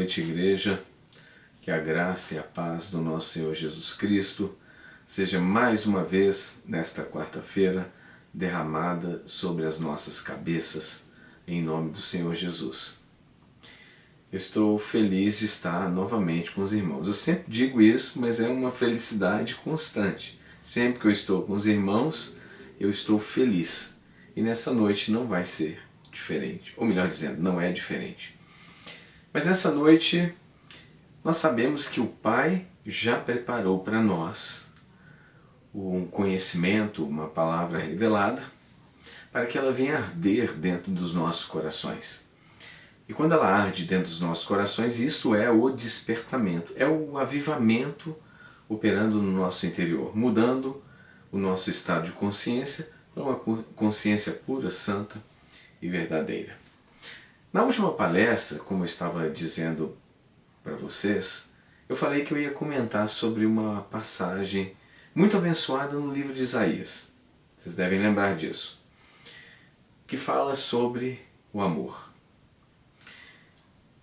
noite, igreja. Que a graça e a paz do nosso Senhor Jesus Cristo seja mais uma vez, nesta quarta-feira, derramada sobre as nossas cabeças, em nome do Senhor Jesus. Eu estou feliz de estar novamente com os irmãos. Eu sempre digo isso, mas é uma felicidade constante. Sempre que eu estou com os irmãos, eu estou feliz. E nessa noite não vai ser diferente. Ou melhor dizendo, não é diferente. Mas nessa noite, nós sabemos que o Pai já preparou para nós um conhecimento, uma palavra revelada, para que ela venha arder dentro dos nossos corações. E quando ela arde dentro dos nossos corações, isto é o despertamento, é o avivamento operando no nosso interior, mudando o nosso estado de consciência para uma consciência pura, santa e verdadeira. Na última palestra, como eu estava dizendo para vocês, eu falei que eu ia comentar sobre uma passagem muito abençoada no livro de Isaías. Vocês devem lembrar disso. Que fala sobre o amor.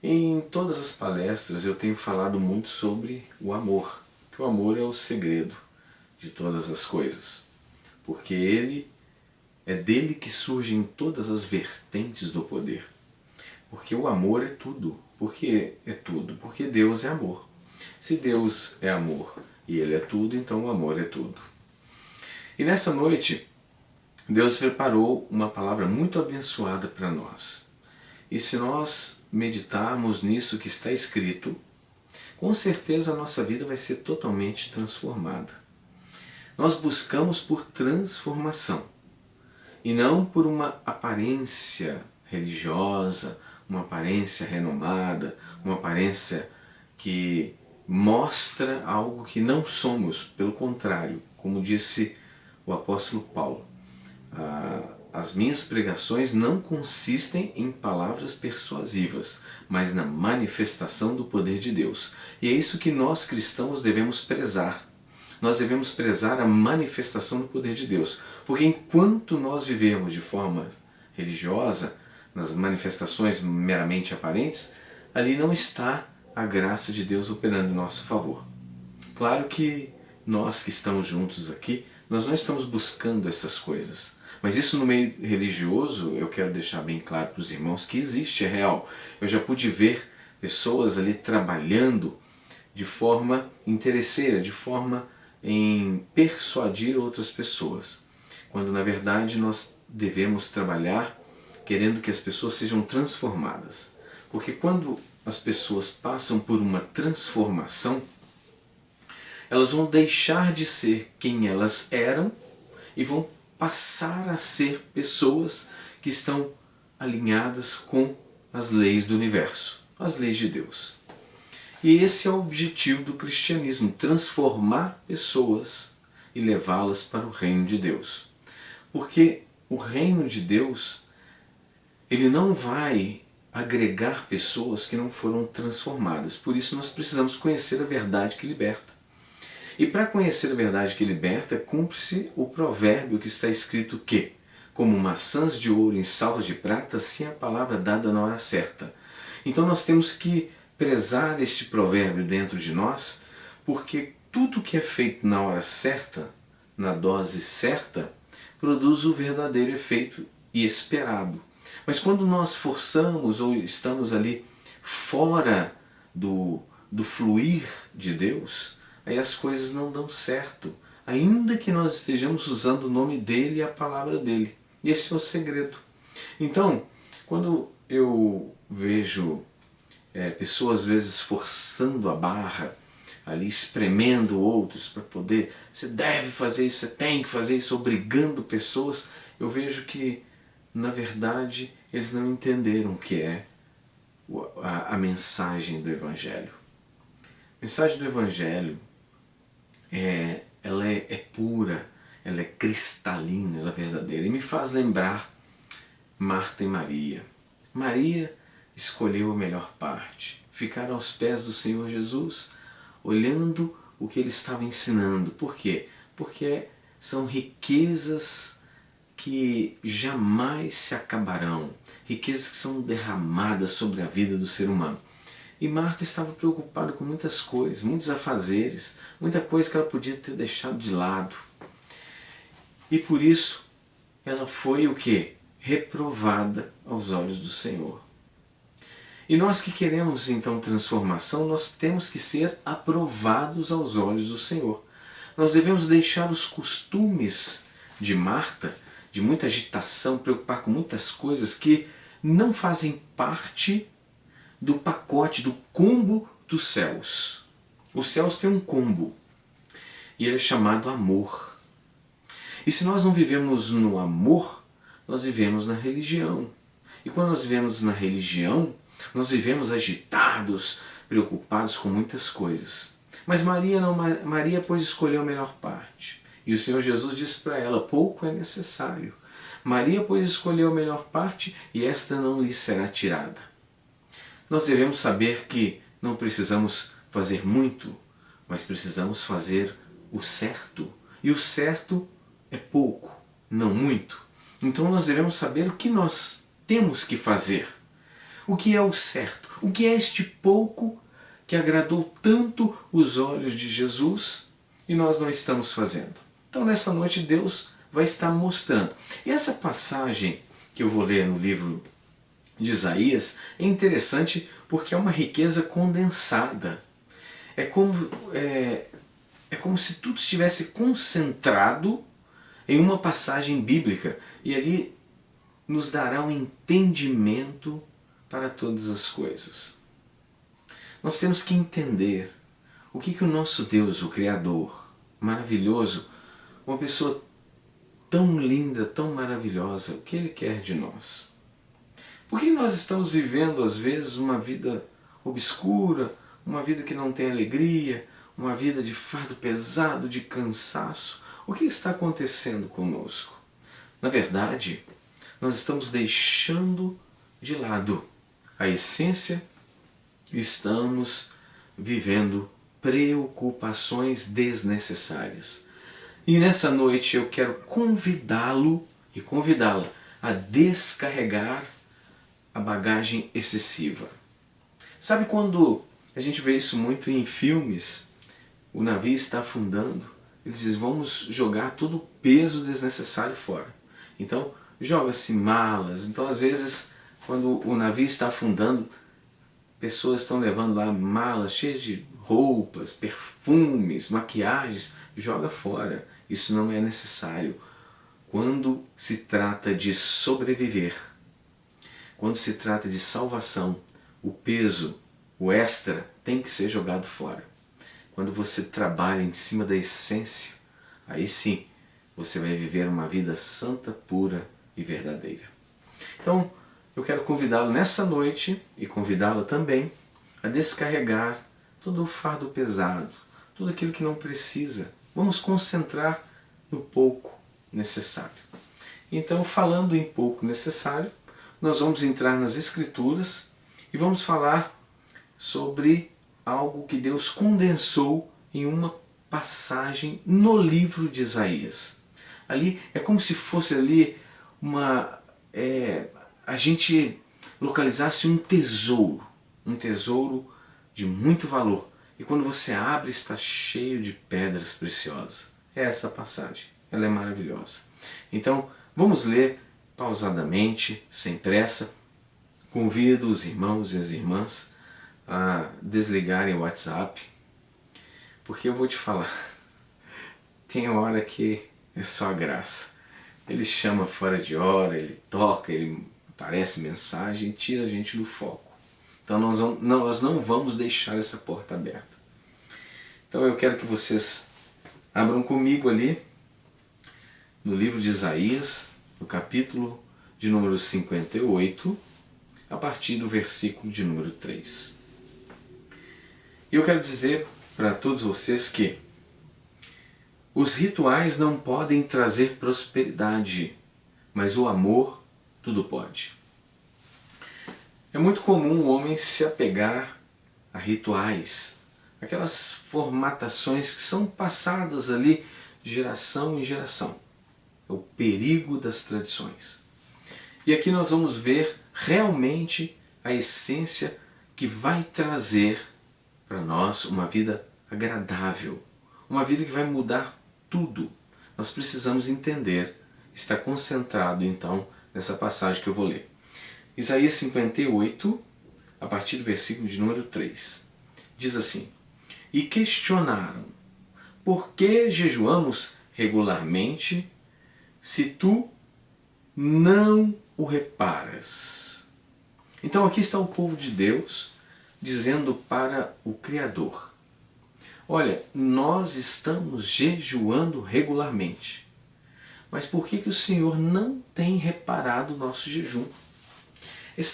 Em todas as palestras eu tenho falado muito sobre o amor. Que o amor é o segredo de todas as coisas. Porque ele é dele que surgem todas as vertentes do poder. Porque o amor é tudo. Por que é tudo? Porque Deus é amor. Se Deus é amor e Ele é tudo, então o amor é tudo. E nessa noite, Deus preparou uma palavra muito abençoada para nós. E se nós meditarmos nisso que está escrito, com certeza a nossa vida vai ser totalmente transformada. Nós buscamos por transformação e não por uma aparência religiosa, uma aparência renomada, uma aparência que mostra algo que não somos. Pelo contrário, como disse o apóstolo Paulo, as minhas pregações não consistem em palavras persuasivas, mas na manifestação do poder de Deus. E é isso que nós cristãos devemos prezar. Nós devemos prezar a manifestação do poder de Deus. Porque enquanto nós vivemos de forma religiosa, nas manifestações meramente aparentes, ali não está a graça de Deus operando em nosso favor. Claro que nós que estamos juntos aqui, nós não estamos buscando essas coisas. Mas isso no meio religioso, eu quero deixar bem claro para os irmãos que existe, é real. Eu já pude ver pessoas ali trabalhando de forma interesseira, de forma em persuadir outras pessoas. Quando na verdade nós devemos trabalhar querendo que as pessoas sejam transformadas. Porque quando as pessoas passam por uma transformação, elas vão deixar de ser quem elas eram e vão passar a ser pessoas que estão alinhadas com as leis do universo, as leis de Deus. E esse é o objetivo do cristianismo, transformar pessoas e levá-las para o reino de Deus. Porque o reino de Deus, ele não vai agregar pessoas que não foram transformadas. Por isso nós precisamos conhecer a verdade que liberta. E para conhecer a verdade que liberta, cumpre-se o provérbio que está escrito que, como maçãs de ouro em salvas de prata, assim é a palavra dada na hora certa. Então nós temos que prezar este provérbio dentro de nós, porque tudo que é feito na hora certa, na dose certa, produz o verdadeiro efeito e esperado. Mas quando nós forçamos ou estamos ali fora do fluir de Deus, aí as coisas não dão certo, ainda que nós estejamos usando o nome dele e a palavra dele. E esse é o segredo. Então, quando eu vejo pessoas às vezes forçando a barra, ali espremendo outros para poder, você deve fazer isso, você tem que fazer isso, obrigando pessoas, eu vejo que na verdade eles não entenderam o que é a mensagem do Evangelho. A mensagem do Evangelho ela é pura, ela é cristalina, ela é verdadeira. E me faz lembrar Marta e Maria. Maria escolheu a melhor parte, ficar aos pés do Senhor Jesus, olhando o que ele estava ensinando. Por quê? Porque são riquezas que jamais se acabarão, riquezas que são derramadas sobre a vida do ser humano. E Marta estava preocupada com muitas coisas, muitos afazeres, muita coisa que ela podia ter deixado de lado. E por isso ela foi o quê? Reprovada aos olhos do Senhor. E nós que queremos então transformação, nós temos que ser aprovados aos olhos do Senhor. Nós devemos deixar os costumes de Marta, de muita agitação, preocupar com muitas coisas que não fazem parte do pacote, do combo dos céus. Os céus têm um combo e ele é chamado amor. E se nós não vivemos no amor, nós vivemos na religião. E quando nós vivemos na religião, nós vivemos agitados, preocupados com muitas coisas. Mas Maria não, Maria pois escolheu a melhor parte. E o Senhor Jesus disse para ela, pouco é necessário. Maria pois escolheu a melhor parte e esta não lhe será tirada. Nós devemos saber que não precisamos fazer muito, mas precisamos fazer o certo. E o certo é pouco, não muito. Então nós devemos saber o que nós temos que fazer. O que é o certo? O que é este pouco que agradou tanto os olhos de Jesus e nós não estamos fazendo? Então nessa noite Deus vai estar mostrando. E essa passagem que eu vou ler no livro de Isaías é interessante porque é uma riqueza condensada. É como se tudo estivesse concentrado em uma passagem bíblica e ali nos dará um entendimento para todas as coisas. Nós temos que entender o que o nosso Deus, o Criador, maravilhoso, uma pessoa tão linda, tão maravilhosa, o que Ele quer de nós. Por que nós estamos vivendo às vezes uma vida obscura, uma vida que não tem alegria, uma vida de fardo pesado, de cansaço? O que está acontecendo conosco? Na verdade, nós estamos deixando de lado a essência e estamos vivendo preocupações desnecessárias. E nessa noite eu quero convidá-lo e convidá-la a descarregar a bagagem excessiva. Sabe quando a gente vê isso muito em filmes? O navio está afundando, eles dizem, vamos jogar todo o peso desnecessário fora. Então joga-se malas, então às vezes quando o navio está afundando, pessoas estão levando lá malas cheias de roupas, perfumes, maquiagens, joga fora. Isso não é necessário. Quando se trata de sobreviver, quando se trata de salvação, o peso, o extra, tem que ser jogado fora. Quando você trabalha em cima da essência, aí sim você vai viver uma vida santa, pura e verdadeira. Então, eu quero convidá-lo nessa noite e convidá-la também a descarregar todo o fardo pesado, tudo aquilo que não precisa. Vamos concentrar no pouco necessário. Então, falando em pouco necessário, nós vamos entrar nas Escrituras e vamos falar sobre algo que Deus condensou em uma passagem no livro de Isaías. Ali é como se fosse ali a gente localizasse um tesouro de muito valor. E quando você abre, está cheio de pedras preciosas. É essa passagem, ela é maravilhosa. Então, vamos ler pausadamente, sem pressa. Convido os irmãos e as irmãs a desligarem o WhatsApp, porque eu vou te falar, tem hora que é só graça. Ele chama fora de hora, ele toca, ele aparece mensagem, tira a gente do foco. Então nós não vamos deixar essa porta aberta. Então eu quero que vocês abram comigo ali no livro de Isaías, no capítulo de número 58, a partir do versículo de número 3. E eu quero dizer para todos vocês que os rituais não podem trazer prosperidade, mas o amor tudo pode. É muito comum o homem se apegar a rituais, aquelas formatações que são passadas ali de geração em geração. É o perigo das tradições. E aqui nós vamos ver realmente a essência que vai trazer para nós uma vida agradável, uma vida que vai mudar tudo. Nós precisamos entender, está concentrado então nessa passagem que eu vou ler. Isaías 58, a partir do versículo de número 3. Diz assim: E questionaram, por que jejuamos regularmente se tu não o reparas? Então aqui está o povo de Deus dizendo para o Criador: olha, nós estamos jejuando regularmente, mas por que o Senhor não tem reparado o nosso jejum?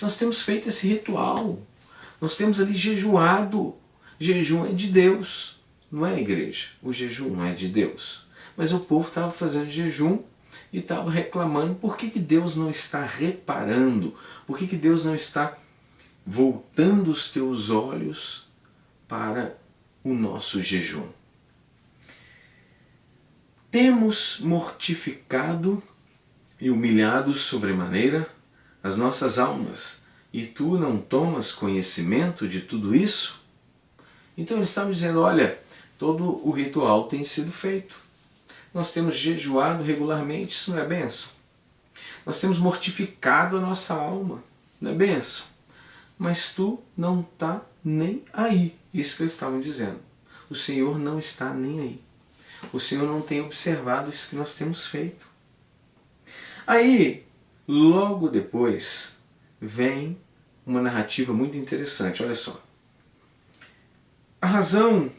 Nós temos feito esse ritual, nós temos ali jejuado. Jejum é de Deus, não é, igreja? O jejum não é de Deus. Mas o povo estava fazendo jejum e estava reclamando por que Deus não está reparando, por que Deus não está voltando os teus olhos para o nosso jejum. Temos mortificado e humilhado sobremaneira as nossas almas, e tu não tomas conhecimento de tudo isso? Então eles estavam dizendo, olha, todo o ritual tem sido feito. Nós temos jejuado regularmente, isso não é bênção? Nós temos mortificado a nossa alma, não é bênção? Mas tu não está nem aí. Isso que eles estavam dizendo. O Senhor não está nem aí. O Senhor não tem observado isso que nós temos feito. Aí, logo depois, vem uma narrativa muito interessante. Olha só. A razão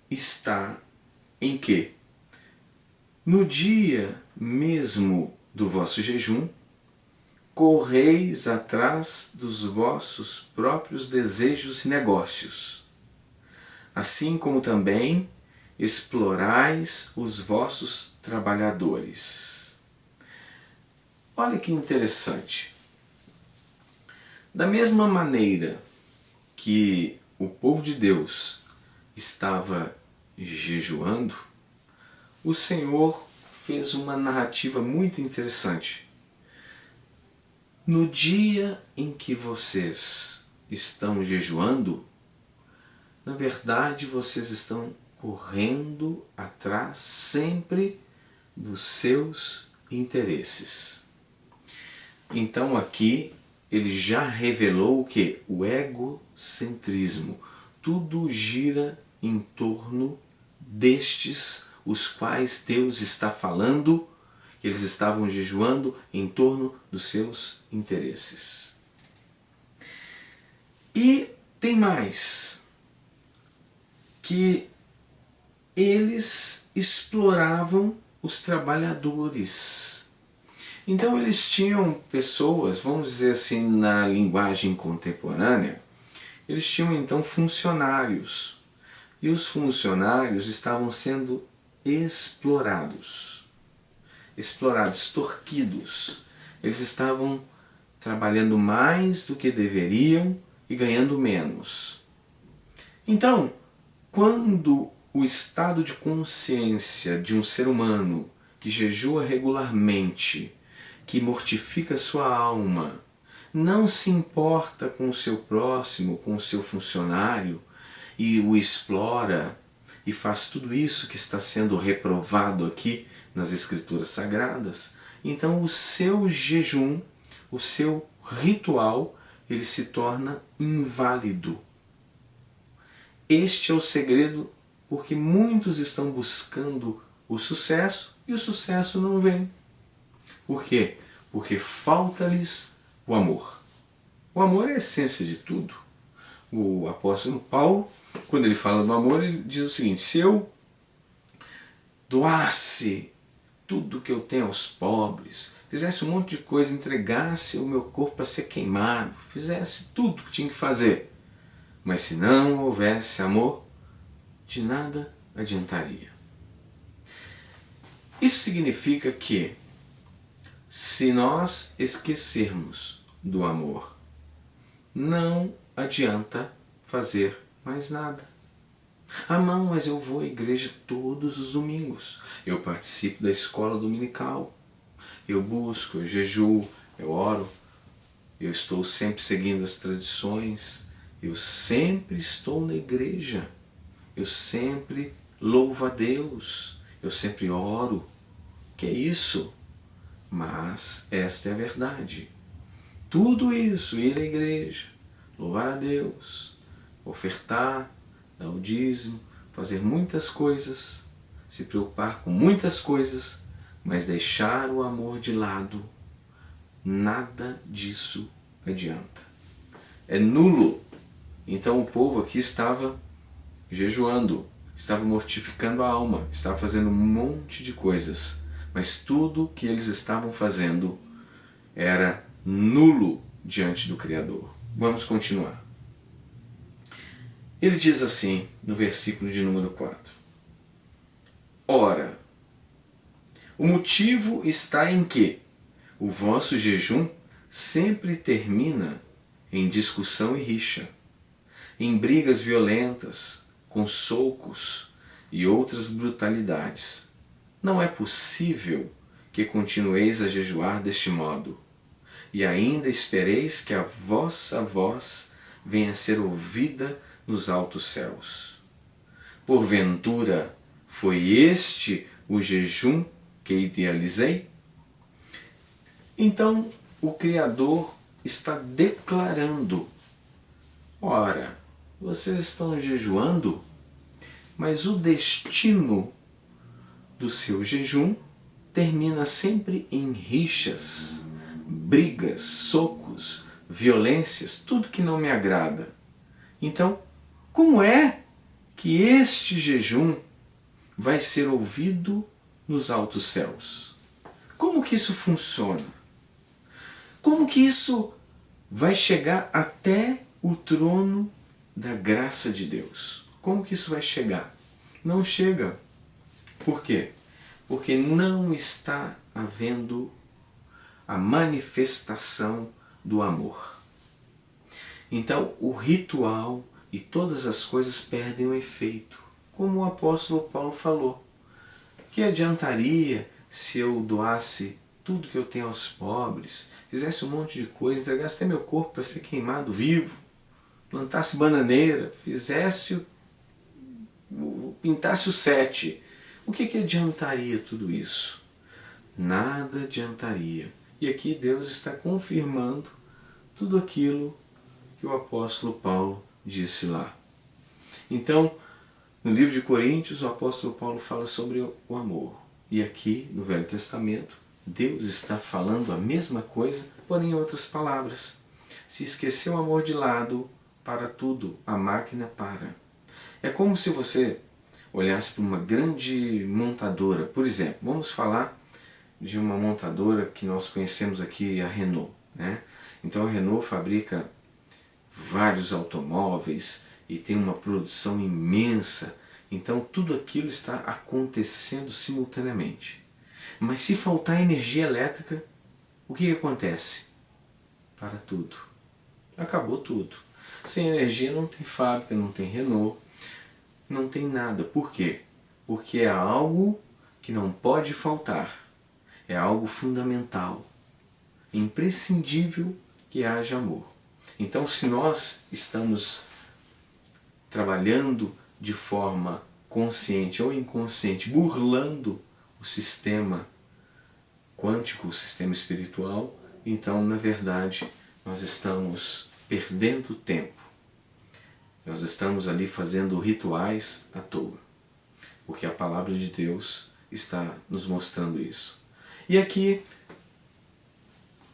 está em que, no dia mesmo do vosso jejum, correis atrás dos vossos próprios desejos e negócios, assim como também explorais os vossos trabalhadores. Olha que interessante. Da mesma maneira que o povo de Deus estava jejuando, o Senhor fez uma narrativa muito interessante. No dia em que vocês estão jejuando, na verdade vocês estão correndo atrás sempre dos seus interesses. Então aqui ele já revelou o que? O egocentrismo. Tudo gira em torno destes os quais Deus está falando, que eles estavam jejuando em torno dos seus interesses. E tem mais, que eles exploravam os trabalhadores. Então eles tinham pessoas, vamos dizer assim, na linguagem contemporânea, eles tinham então funcionários. E os funcionários estavam sendo explorados, extorquidos. Eles estavam trabalhando mais do que deveriam e ganhando menos. Então, quando o estado de consciência de um ser humano que jejua regularmente, que mortifica sua alma, não se importa com o seu próximo, com o seu funcionário, e o explora, e faz tudo isso que está sendo reprovado aqui nas Escrituras Sagradas, então o seu jejum, o seu ritual, ele se torna inválido. Este é o segredo, porque muitos estão buscando o sucesso e o sucesso não vem. Por quê? Porque falta-lhes o amor. O amor é a essência de tudo. O apóstolo Paulo, quando ele fala do amor, ele diz o seguinte: se eu doasse tudo que eu tenho aos pobres, fizesse um monte de coisa, entregasse o meu corpo para ser queimado, fizesse tudo que tinha que fazer, mas se não houvesse amor, de nada adiantaria. Isso significa que, se nós esquecermos do amor, não adianta fazer mais nada. Ah não, mas eu vou à igreja todos os domingos, eu participo da escola dominical, eu busco, eu jejuo, eu oro, eu estou sempre seguindo as tradições, Eu sempre estou na igreja. Eu sempre louvo a Deus. Eu sempre oro. Que é isso? Mas esta é a verdade. Tudo isso, ir à igreja, louvar a Deus, ofertar, dar o dízimo, fazer muitas coisas, se preocupar com muitas coisas, mas deixar o amor de lado, nada disso adianta. É nulo. Então o povo aqui estava jejuando, estava mortificando a alma, estava fazendo um monte de coisas, mas tudo que eles estavam fazendo era nulo diante do Criador. Vamos continuar. Ele diz assim, no versículo de número 4. Ora, o motivo está em que o vosso jejum sempre termina em discussão e rixa, em brigas violentas, com socos e outras brutalidades. Não é possível que continueis a jejuar deste modo, e ainda espereis que a vossa voz venha a ser ouvida nos altos céus. Porventura, foi este o jejum que idealizei? Então, o Criador está declarando: ora, vocês estão jejuando, mas o destino do seu jejum termina sempre em rixas, brigas, socos, violências, tudo que não me agrada. Então, como é que este jejum vai ser ouvido nos altos céus? Como que isso funciona? Como que isso vai chegar até o trono da graça de Deus? Como que isso vai chegar? Não chega. Por quê? Porque não está havendo a manifestação do amor. Então o ritual e todas as coisas perdem o efeito. Como o apóstolo Paulo falou. Que adiantaria se eu doasse tudo que eu tenho aos pobres, fizesse um monte de coisa, entregasse até meu corpo para ser queimado vivo, plantasse bananeira, pintasse o 7. O que adiantaria tudo isso? Nada adiantaria. E aqui Deus está confirmando tudo aquilo que o apóstolo Paulo disse lá. Então, no livro de Coríntios, o apóstolo Paulo fala sobre o amor. E aqui, no Velho Testamento, Deus está falando a mesma coisa, porém em outras palavras. Se esquecer o amor de lado, para tudo, a máquina para. É como se você olhasse para uma grande montadora. Por exemplo, vamos falar de uma montadora que nós conhecemos aqui, a Renault, né? Então a Renault fabrica vários automóveis e tem uma produção imensa. Então tudo aquilo está acontecendo simultaneamente. Mas se faltar energia elétrica, o que acontece? Para tudo. Acabou tudo. Sem energia não tem fábrica, não tem Renault, não tem nada. Por quê? Porque é algo que não pode faltar. É algo fundamental, imprescindível que haja amor. Então, se nós estamos trabalhando de forma consciente ou inconsciente, burlando o sistema quântico, o sistema espiritual, então, na verdade, nós estamos perdendo tempo. Nós estamos ali fazendo rituais à toa, porque a palavra de Deus está nos mostrando isso. E aqui,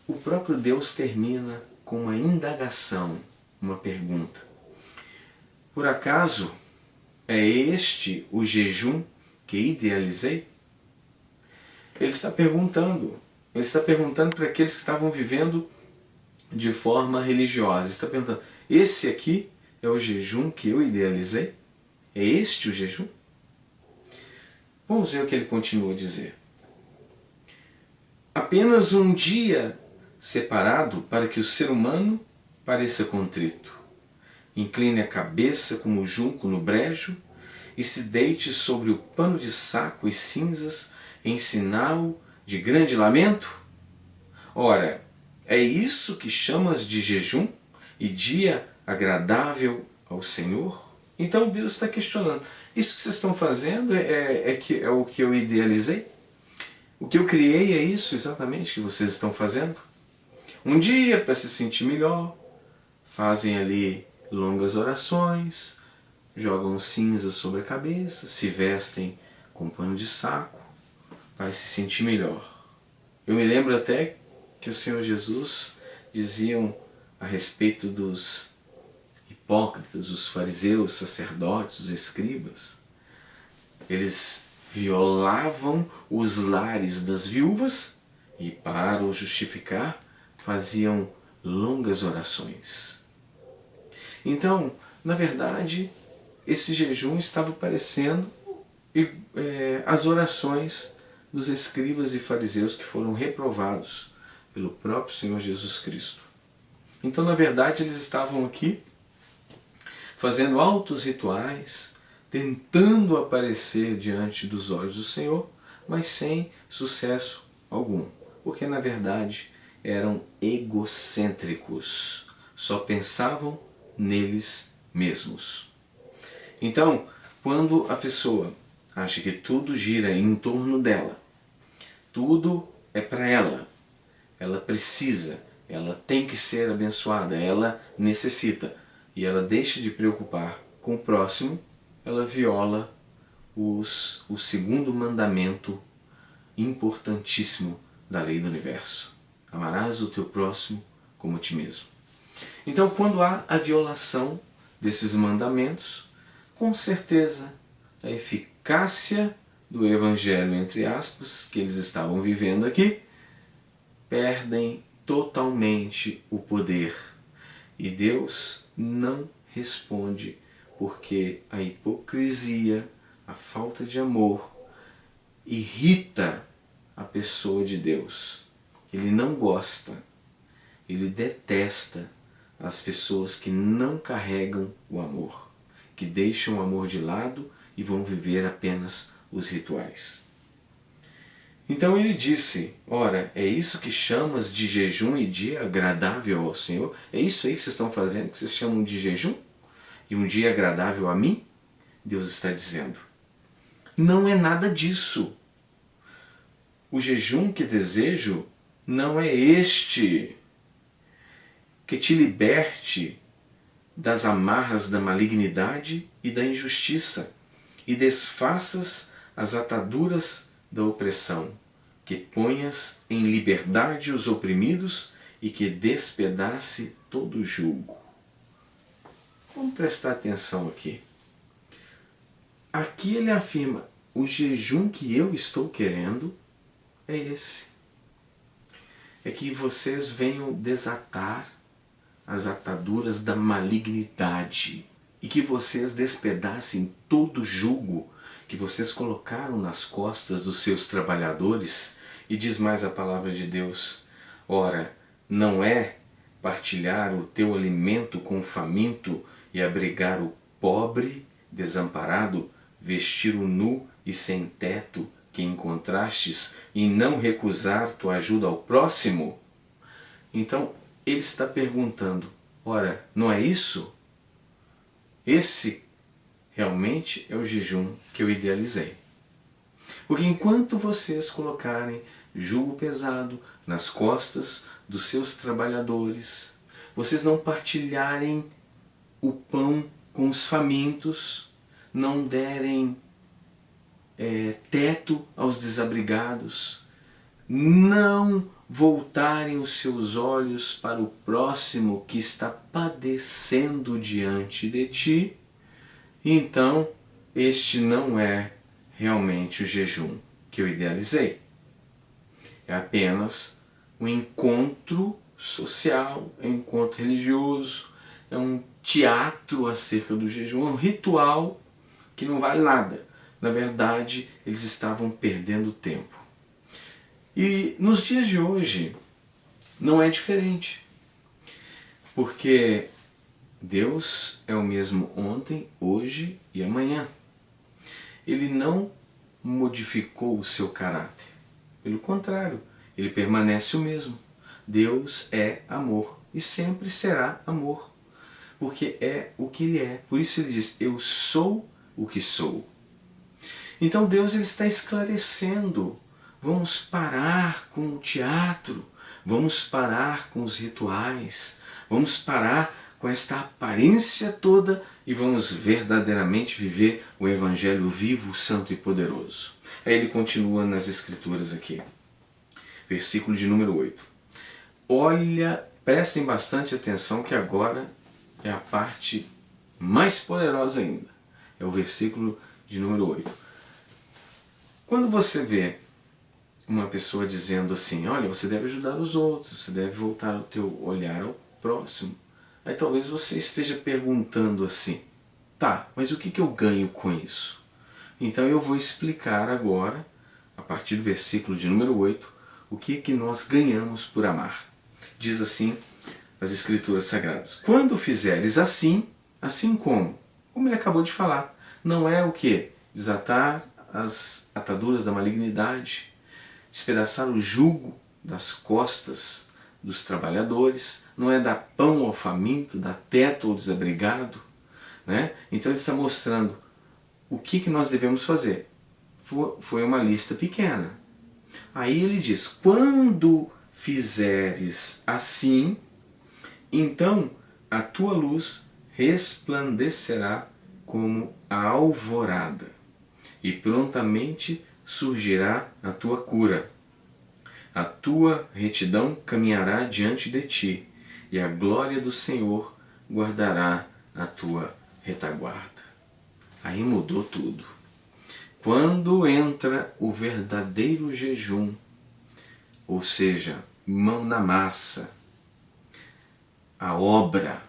o próprio Deus termina com uma indagação, uma pergunta. Por acaso é este o jejum que idealizei? Ele está perguntando para aqueles que estavam vivendo de forma religiosa. Ele está perguntando, esse aqui é o jejum que eu idealizei? É este o jejum? Vamos ver o que ele continua a dizer. Apenas um dia separado para que o ser humano pareça contrito, incline a cabeça como o junco no brejo e se deite sobre o pano de saco e cinzas em sinal de grande lamento? Ora, é isso que chamas de jejum e dia agradável ao Senhor? Então Deus está questionando. Isso que vocês estão fazendo é o que eu idealizei? O que eu criei é isso exatamente que vocês estão fazendo? Um dia, para se sentir melhor, fazem ali longas orações, jogam cinza sobre a cabeça, se vestem com pano de saco para se sentir melhor. Eu me lembro até que o Senhor Jesus diziam a respeito dos hipócritas, os fariseus, sacerdotes, os escribas. Eles violavam os lares das viúvas e, para o justificar, faziam longas orações. Então, na verdade, esse jejum estava parecendo as orações dos escribas e fariseus que foram reprovados pelo próprio Senhor Jesus Cristo. Então, na verdade, eles estavam aqui fazendo altos rituais, tentando aparecer diante dos olhos do Senhor, mas sem sucesso algum, porque na verdade eram egocêntricos, só pensavam neles mesmos. Então, quando a pessoa acha que tudo gira em torno dela, tudo é para ela precisa, ela tem que ser abençoada, ela necessita, e ela deixa de preocupar com o próximo, ela viola o segundo mandamento importantíssimo da lei do universo. Amarás o teu próximo como a ti mesmo. Então, quando há a violação desses mandamentos, com certeza a eficácia do evangelho, entre aspas, que eles estavam vivendo aqui, perdem totalmente o poder. E Deus não responde, porque a hipocrisia, a falta de amor, irrita a pessoa de Deus. Ele não gosta, ele detesta as pessoas que não carregam o amor, que deixam o amor de lado e vão viver apenas os rituais. Então ele disse, ora, é isso que chamas de jejum e dia agradável ao Senhor? É isso aí que vocês estão fazendo, que vocês chamam de jejum? E um dia agradável a mim? Deus está dizendo. Não é nada disso. O jejum que desejo não é este, que te liberte das amarras da malignidade e da injustiça, e desfaças as ataduras da opressão, que ponhas em liberdade os oprimidos e que despedace todo jugo. Vamos prestar atenção aqui. Aqui ele afirma, o jejum que eu estou querendo é esse. É que vocês venham desatar as ataduras da malignidade e que vocês despedacem todo o jugo que vocês colocaram nas costas dos seus trabalhadores. E diz mais a palavra de Deus, ora, não é partilhar o teu alimento com o faminto e abrigar o pobre desamparado, vestir o nu e sem teto que encontrastes e não recusar tua ajuda ao próximo? Então ele está perguntando, ora, não é isso? Esse realmente é o jejum que eu idealizei. Porque enquanto vocês colocarem jugo pesado nas costas dos seus trabalhadores, vocês não partilharem o pão com os famintos, não derem teto aos desabrigados, não voltarem os seus olhos para o próximo que está padecendo diante de ti, então este não é realmente o jejum que eu idealizei. É apenas um encontro social, é um encontro religioso, é um teatro acerca do jejum, é um ritual que não vale nada. Na verdade, eles estavam perdendo tempo. E nos dias de hoje não é diferente, porque Deus é o mesmo ontem, hoje e amanhã. Ele não modificou o seu caráter. Pelo contrário, ele permanece o mesmo. Deus é amor e sempre será amor. porque é o que Ele é. Por isso Ele diz, eu sou o que sou. Então Deus ele está esclarecendo. Vamos parar com o teatro, vamos parar com os rituais, vamos parar com esta aparência toda e vamos verdadeiramente viver o Evangelho vivo, santo e poderoso. Aí ele continua nas Escrituras aqui, versículo de número 8. Olha, prestem bastante atenção que agora é a parte mais poderosa ainda. É o versículo de número 8. Quando você vê uma pessoa dizendo assim, olha, você deve ajudar os outros, você deve voltar o teu olhar ao próximo, aí talvez você esteja perguntando assim, tá, mas o que eu ganho com isso? Então eu vou explicar agora, a partir do versículo de número 8, o que nós ganhamos por amar. Diz assim as Escrituras Sagradas, quando fizeres assim, assim como ele acabou de falar, não é o que? Desatar as ataduras da malignidade, despedaçar o jugo das costas dos trabalhadores, não é dar pão ao faminto, dar teto ao desabrigado, né? Então ele está mostrando o que nós devemos fazer. Foi uma lista pequena. Aí ele diz, quando fizeres assim, então a tua luz resplandecerá como a alvorada, e prontamente surgirá a tua cura. A tua retidão caminhará diante de ti, e a glória do Senhor guardará a tua retaguarda. Aí mudou tudo. Quando entra o verdadeiro jejum, ou seja, mão na massa, a obra,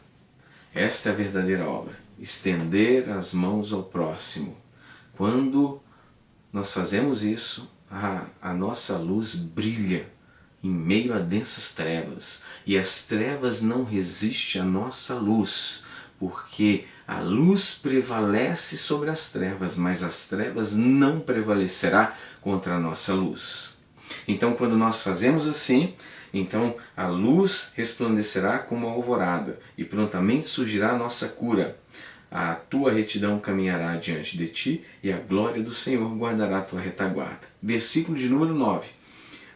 esta é a verdadeira obra, estender as mãos ao próximo. Quando nós fazemos isso, a nossa luz brilha em meio a densas trevas, e as trevas não resistem à nossa luz, porque a luz prevalece sobre as trevas, mas as trevas não prevalecerá contra a nossa luz. Então quando nós fazemos assim, então a luz resplandecerá como a alvorada, e prontamente surgirá a nossa cura. A tua retidão caminhará diante de ti, e a glória do Senhor guardará a tua retaguarda. Versículo de número 9.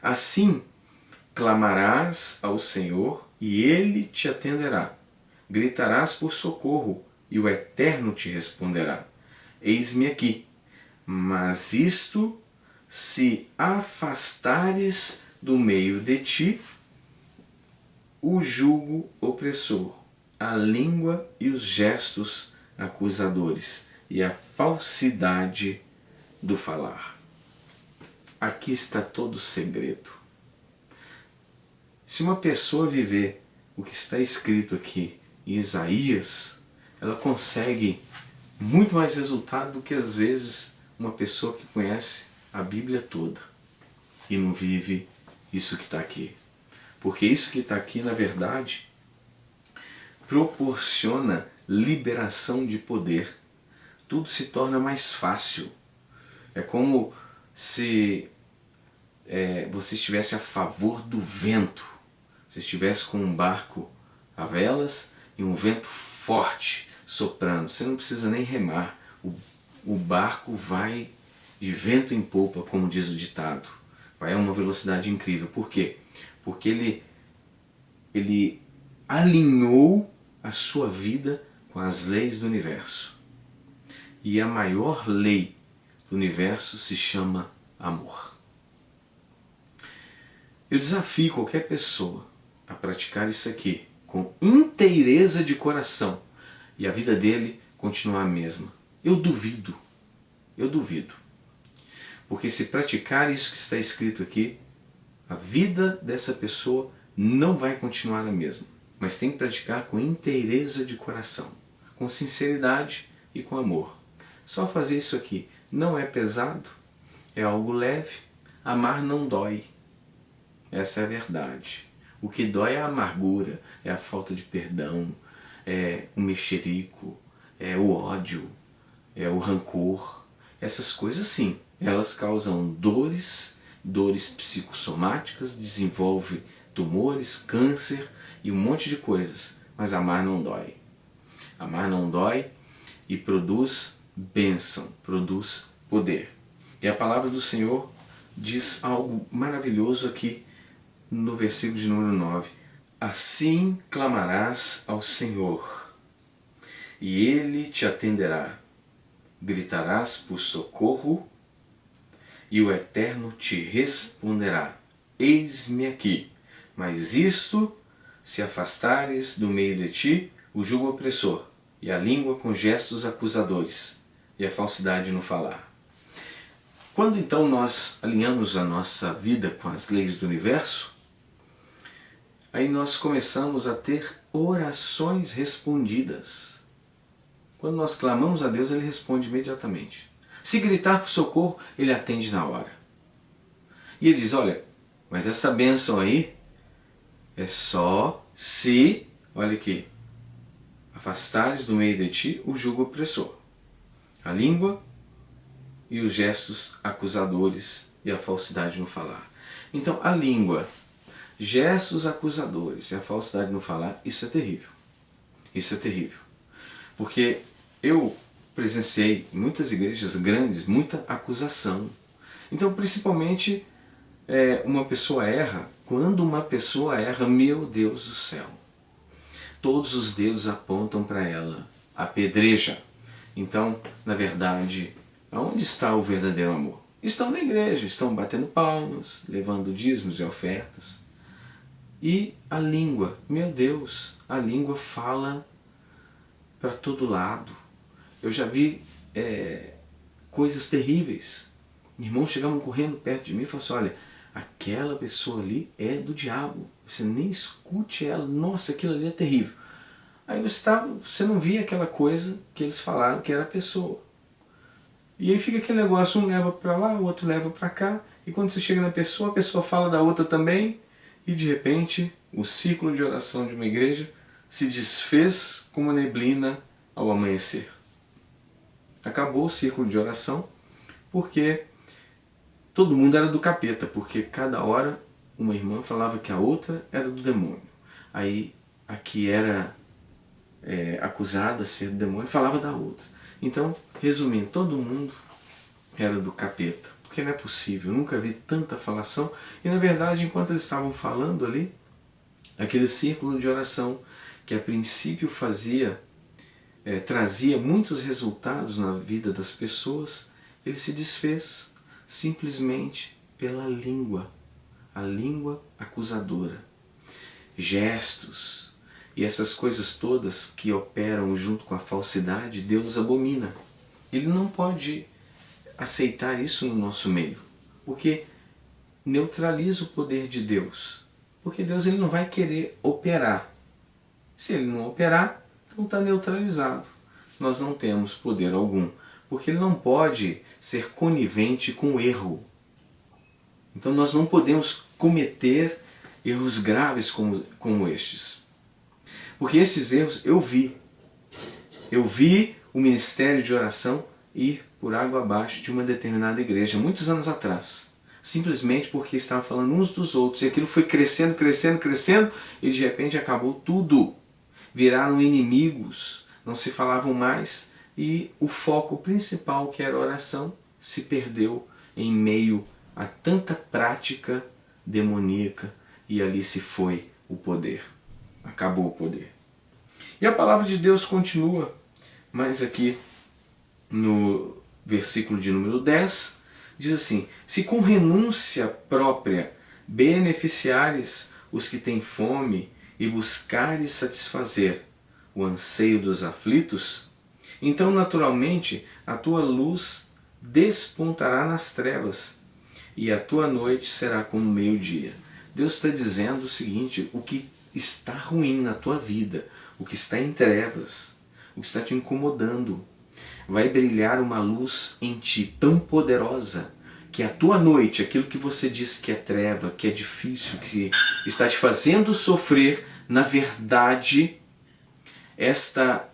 Assim clamarás ao Senhor, e Ele te atenderá. Gritarás por socorro, e o Eterno te responderá. Eis-me aqui. Mas isto, se afastares do meio de ti o jugo opressor, a língua e os gestos acusadores e a falsidade do falar. Aqui está todo o segredo. Se uma pessoa viver o que está escrito aqui em Isaías, ela consegue muito mais resultado do que às vezes uma pessoa que conhece a Bíblia toda e não vive isso que está aqui. Porque isso que está aqui, na verdade, proporciona liberação de poder. Tudo se torna mais fácil. É como se você estivesse a favor do vento. Se estivesse com um barco a velas e um vento forte soprando. Você não precisa nem remar. O barco vai de vento em popa, como diz o ditado. Vai a uma velocidade incrível. Por quê? Porque ele alinhou a sua vida com as leis do universo. E a maior lei do universo se chama amor. Eu desafio qualquer pessoa a praticar isso aqui com inteireza de coração e a vida dele continuar a mesma. Eu duvido. Porque se praticar isso que está escrito aqui, a vida dessa pessoa não vai continuar a mesma. Mas tem que praticar com inteireza de coração, com sinceridade e com amor. Só fazer isso aqui não é pesado, é algo leve. Amar não dói. Essa é a verdade. O que dói é a amargura, é a falta de perdão, é o mexerico, é o ódio, é o rancor. Essas coisas sim, elas causam dores psicossomáticas, desenvolvem tumores, câncer e um monte de coisas. Mas amar não dói. Amar não dói e produz bênção, produz poder. E a palavra do Senhor diz algo maravilhoso aqui no versículo de número 9. Assim clamarás ao Senhor, e Ele te atenderá. Gritarás por socorro, e o Eterno te responderá. Eis-me aqui. Mas isto, se afastares do meio de ti o jugo opressor, e a língua com gestos acusadores, e a falsidade no falar. Quando então nós alinhamos a nossa vida com as leis do universo, aí nós começamos a ter orações respondidas. Quando nós clamamos a Deus, Ele responde imediatamente. Se gritar por socorro, Ele atende na hora. E Ele diz, olha, mas essa bênção aí é só se, olha aqui, afastares do meio de ti o jugo opressor, a língua e os gestos acusadores e a falsidade no falar. Então, a língua, gestos acusadores e a falsidade no falar, isso é terrível. Isso é terrível. Porque eu presenciei em muitas igrejas grandes muita acusação. Então, principalmente, uma pessoa erra. Quando uma pessoa erra, meu Deus do céu, todos os dedos apontam para ela, apedreja. Então, na verdade, aonde está o verdadeiro amor? Estão na igreja, estão batendo palmas, levando dízimos e ofertas. E a língua, meu Deus, a língua fala para todo lado. Eu já vi coisas terríveis. Irmãos chegavam correndo perto de mim e falavam assim, olha, aquela pessoa ali é do diabo. Você nem escute ela. Nossa, aquilo ali é terrível. Aí você não via aquela coisa que eles falaram que era a pessoa. E aí fica aquele negócio, um leva para lá, o outro leva para cá. E quando você chega na pessoa, a pessoa fala da outra também. E de repente, o ciclo de oração de uma igreja se desfez como neblina ao amanhecer. Acabou o círculo de oração porque todo mundo era do capeta, porque cada hora uma irmã falava que a outra era do demônio. Aí a que era acusada de ser do demônio falava da outra. Então, resumindo, todo mundo era do capeta, porque não é possível, eu nunca vi tanta falação. E na verdade, enquanto eles estavam falando ali, aquele círculo de oração que a princípio trazia muitos resultados na vida das pessoas, ele se desfez simplesmente pela língua, a língua acusadora. Gestos e essas coisas todas que operam junto com a falsidade, Deus abomina. Ele não pode aceitar isso no nosso meio, porque neutraliza o poder de Deus. Porque Deus ele não vai querer operar. Se ele não operar, então está neutralizado. Nós não temos poder algum, porque ele não pode ser conivente com o erro. Então nós não podemos cometer erros graves como estes. Porque estes erros eu vi. Eu vi o ministério de oração ir por água abaixo de uma determinada igreja, muitos anos atrás. Simplesmente porque estavam falando uns dos outros. E aquilo foi crescendo, crescendo, crescendo, e de repente acabou tudo. Viraram inimigos, não se falavam mais, e o foco principal, que era a oração, se perdeu em meio a tanta prática demoníaca, e ali se foi o poder. Acabou o poder. E a palavra de Deus continua, mas aqui no versículo de número 10, diz assim, se com renúncia própria beneficiares os que têm fome e buscares satisfazer o anseio dos aflitos, então naturalmente a tua luz despontará nas trevas e a tua noite será como meio-dia. Deus está dizendo o seguinte, o que está ruim na tua vida, o que está em trevas, o que está te incomodando, vai brilhar uma luz em ti tão poderosa que a tua noite, aquilo que você diz que é treva, que é difícil, que está te fazendo sofrer, na verdade, esta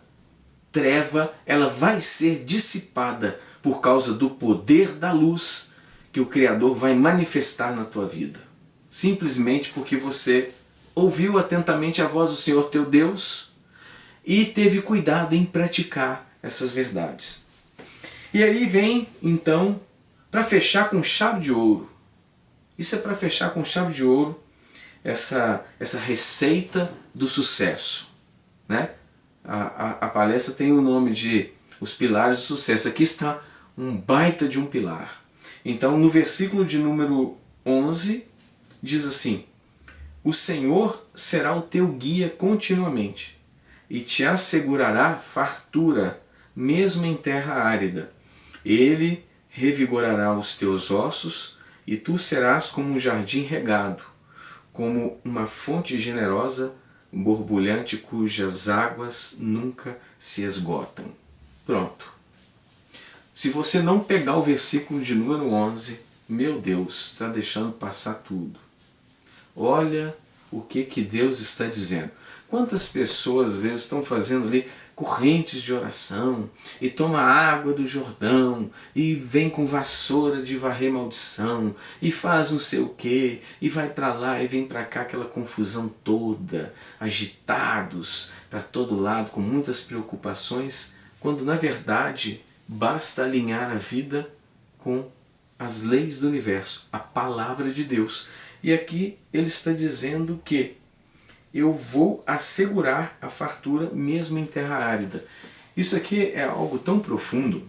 treva ela vai ser dissipada por causa do poder da luz que o Criador vai manifestar na tua vida. Simplesmente porque você ouviu atentamente a voz do Senhor teu Deus e teve cuidado em praticar essas verdades. E aí vem, então, para fechar com chave de ouro. Isso é para fechar com chave de ouro essa receita do sucesso, né? A palestra tem o nome de Os Pilares do Sucesso. Aqui está um baita de um pilar. Então, no versículo de número 11, diz assim: o Senhor será o teu guia continuamente e te assegurará fartura, mesmo em terra árida. Ele revigorará os teus ossos e tu serás como um jardim regado, como uma fonte generosa, borbulhante, cujas águas nunca se esgotam. Pronto. Se você não pegar o versículo de número 11, meu Deus, está deixando passar tudo. Olha o que Deus está dizendo. Quantas pessoas às vezes estão fazendo ali correntes de oração e toma água do Jordão e vem com vassoura de varrer maldição e faz não sei o que e vai para lá e vem para cá, aquela confusão toda, agitados para todo lado com muitas preocupações, quando na verdade basta alinhar a vida com as leis do universo, a palavra de Deus. E aqui ele está dizendo que eu vou assegurar a fartura mesmo em terra árida. Isso aqui é algo tão profundo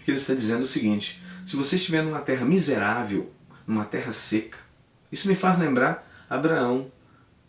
que ele está dizendo o seguinte: se você estiver numa terra miserável, numa terra seca, isso me faz lembrar Abraão.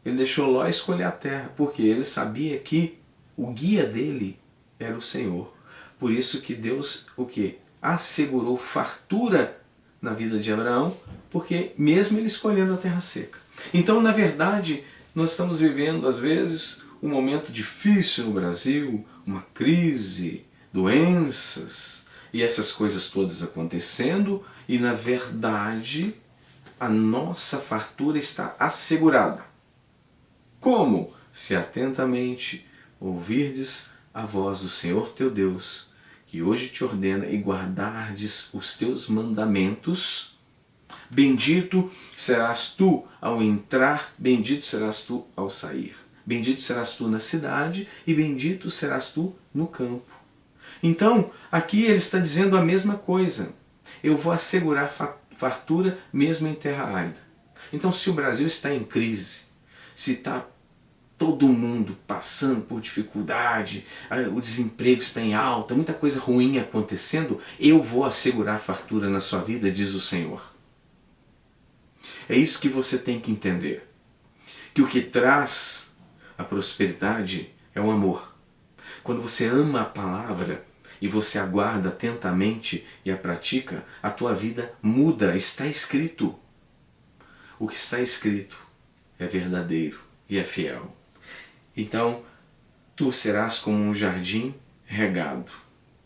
Ele deixou Ló escolher a terra, porque ele sabia que o guia dele era o Senhor. Por isso que Deus o quê? Assegurou fartura na vida de Abraão, porque mesmo ele escolhendo a terra seca. Então, na verdade, nós estamos vivendo, às vezes, um momento difícil no Brasil, uma crise, doenças, e essas coisas todas acontecendo, e na verdade, a nossa fartura está assegurada. Como? Se atentamente ouvirdes a voz do Senhor teu Deus, que hoje te ordena, e guardardes os teus mandamentos, bendito serás tu ao entrar, bendito serás tu ao sair. Bendito serás tu na cidade e bendito serás tu no campo. Então, aqui ele está dizendo a mesma coisa. Eu vou assegurar fartura mesmo em terra árida. Então, se o Brasil está em crise, se está todo mundo passando por dificuldade, o desemprego está em alta, muita coisa ruim acontecendo, eu vou assegurar fartura na sua vida, diz o Senhor. É isso que você tem que entender. Que o que traz a prosperidade é o amor. Quando você ama a palavra e você aguarda atentamente e a pratica, a tua vida muda, está escrito. O que está escrito é verdadeiro e é fiel. Então, tu serás como um jardim regado,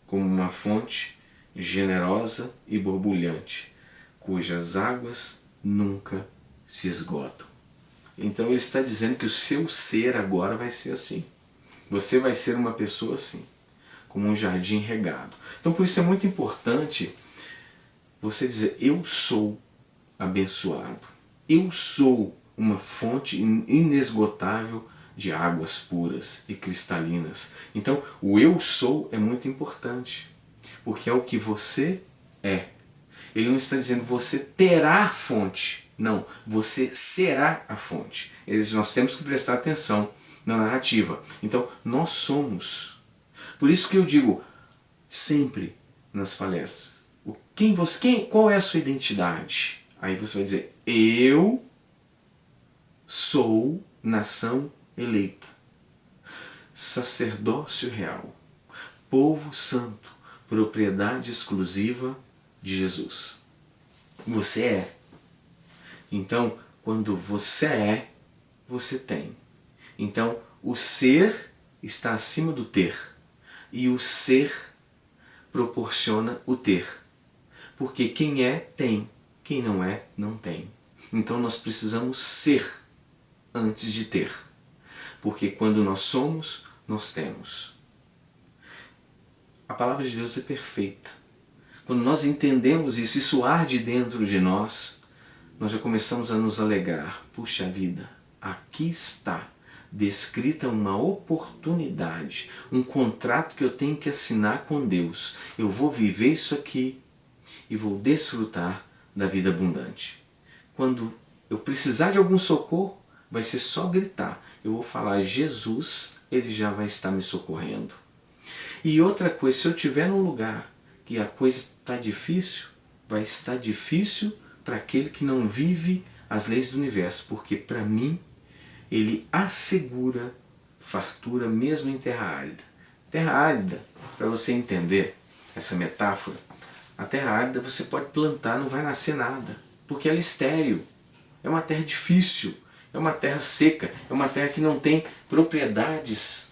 como uma fonte generosa e borbulhante, cujas águas nunca se esgotam. Então ele está dizendo que o seu ser agora vai ser assim. Você vai ser uma pessoa assim, como um jardim regado. Então por isso é muito importante você dizer: eu sou abençoado. Eu sou uma fonte inesgotável de águas puras e cristalinas. Então o eu sou é muito importante, porque é o que você é. Ele não está dizendo você terá fonte. Não, você será a fonte. Nós temos que prestar atenção na narrativa. Então, nós somos. Por isso que eu digo sempre nas palestras: qual é a sua identidade? Aí você vai dizer: eu sou nação eleita, sacerdócio real, povo santo, propriedade exclusiva de Jesus. Você é. Então, quando você é, você tem. Então, o ser está acima do ter. E o ser proporciona o ter. Porque quem é, tem. Quem não é, não tem. Então, nós precisamos ser antes de ter. Porque quando nós somos, nós temos. A palavra de Deus é perfeita. Quando nós entendemos isso, isso arde dentro de nós já começamos a nos alegrar. Puxa vida, aqui está, descrita uma oportunidade, um contrato que eu tenho que assinar com Deus. Eu vou viver isso aqui e vou desfrutar da vida abundante. Quando eu precisar de algum socorro, vai ser só gritar. Eu vou falar Jesus, Ele já vai estar me socorrendo. E outra coisa, se eu estiver num lugar que a coisa está difícil, vai estar difícil para aquele que não vive as leis do universo, porque para mim Ele assegura fartura mesmo em terra árida. Terra árida, para você entender essa metáfora, a terra árida você pode plantar, não vai nascer nada, porque ela é estéril, é uma terra difícil, é uma terra seca, é uma terra que não tem propriedades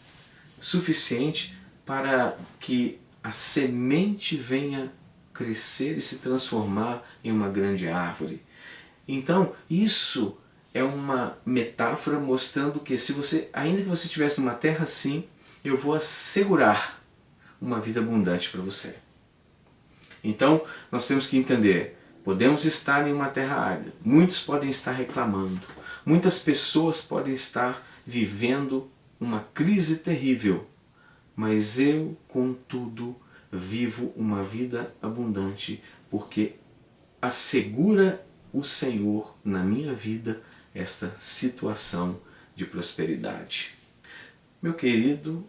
suficientes para que a semente venha crescer e se transformar em uma grande árvore. Então, isso é uma metáfora mostrando que se você, ainda que você estivesse numa terra assim, eu vou assegurar uma vida abundante para você. Então, nós temos que entender, podemos estar em uma terra árida, muitos podem estar reclamando, muitas pessoas podem estar vivendo uma crise terrível, mas eu, contudo, vivo uma vida abundante, porque assegura o Senhor na minha vida esta situação de prosperidade. Meu querido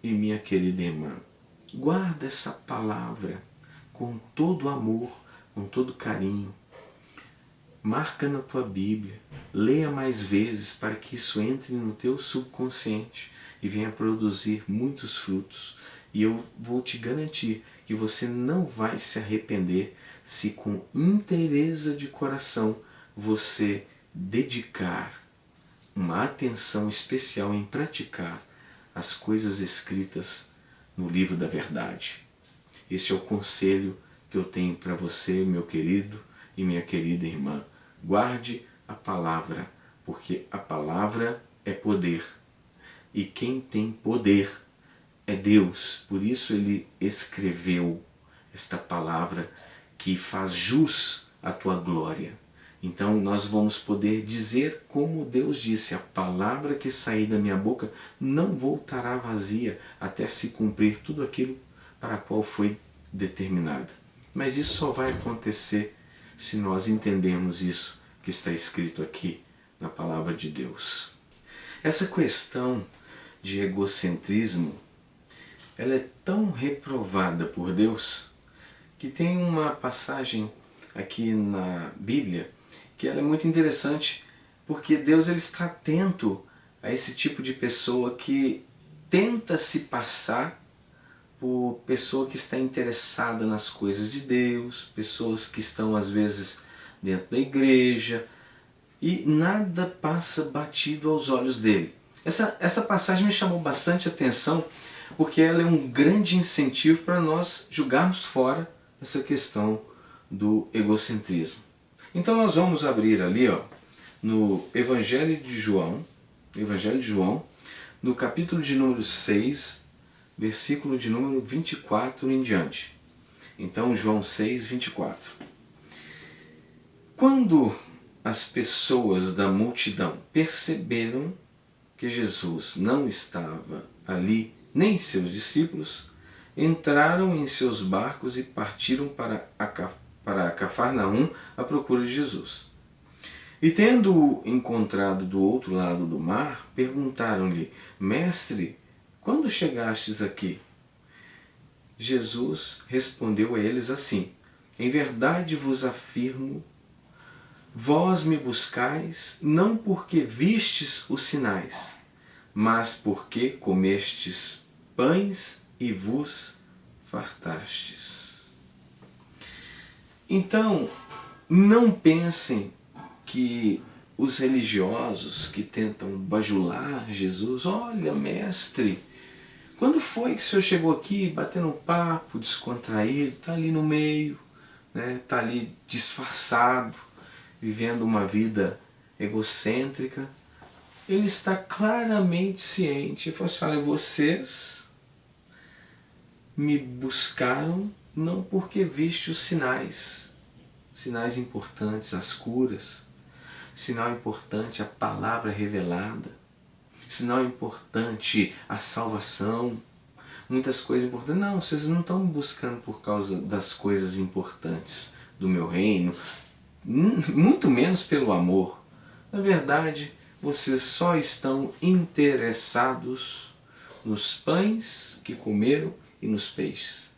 e minha querida irmã, guarda essa palavra com todo amor, com todo carinho. Marca na tua Bíblia, leia mais vezes para que isso entre no teu subconsciente e venha produzir muitos frutos. E eu vou te garantir que você não vai se arrepender se com inteireza de coração você dedicar uma atenção especial em praticar as coisas escritas no livro da verdade. Este é o conselho que eu tenho para você, meu querido e minha querida irmã. Guarde a palavra, porque a palavra é poder. E quem tem poder é Deus. Por isso Ele escreveu esta palavra que faz jus à tua glória. Então nós vamos poder dizer como Deus disse, a palavra que sair da minha boca não voltará vazia até se cumprir tudo aquilo para a qual foi determinada. Mas isso só vai acontecer se nós entendermos isso que está escrito aqui na palavra de Deus. Essa questão de egocentrismo, ela é tão reprovada por Deus que tem uma passagem aqui na Bíblia que ela é muito interessante, porque Deus ele está atento a esse tipo de pessoa que tenta se passar por pessoa que está interessada nas coisas de Deus, pessoas que estão às vezes dentro da igreja, e nada passa batido aos olhos dele. Essa passagem me chamou bastante atenção, porque ela é um grande incentivo para nós jogarmos fora essa questão do egocentrismo. Então nós vamos abrir ali no Evangelho de João, no capítulo de número 6, versículo de número 24 em diante. Então João 6, 24. Quando as pessoas da multidão perceberam que Jesus não estava ali, nem seus discípulos, entraram em seus barcos e partiram para Cafarnaum à procura de Jesus. E tendo-o encontrado do outro lado do mar, perguntaram-lhe: Mestre, quando chegastes aqui? Jesus respondeu a eles assim: Em verdade vos afirmo, vós me buscais não porque vistes os sinais, mas porque comestes pães e vos fartastes. Então, não pensem que os religiosos que tentam bajular Jesus, olha, mestre, quando foi que o senhor chegou aqui batendo um papo, descontraído, está ali no meio, está ali disfarçado, vivendo uma vida egocêntrica? Ele está claramente ciente. Ele falou assim: olha, vocês me buscaram não porque viste os sinais importantes, as curas, sinal importante, a palavra revelada, isso não é importante, a salvação, muitas coisas importantes. Não, vocês não estão buscando por causa das coisas importantes do meu reino, muito menos pelo amor. Na verdade, vocês só estão interessados nos pães que comeram e nos peixes.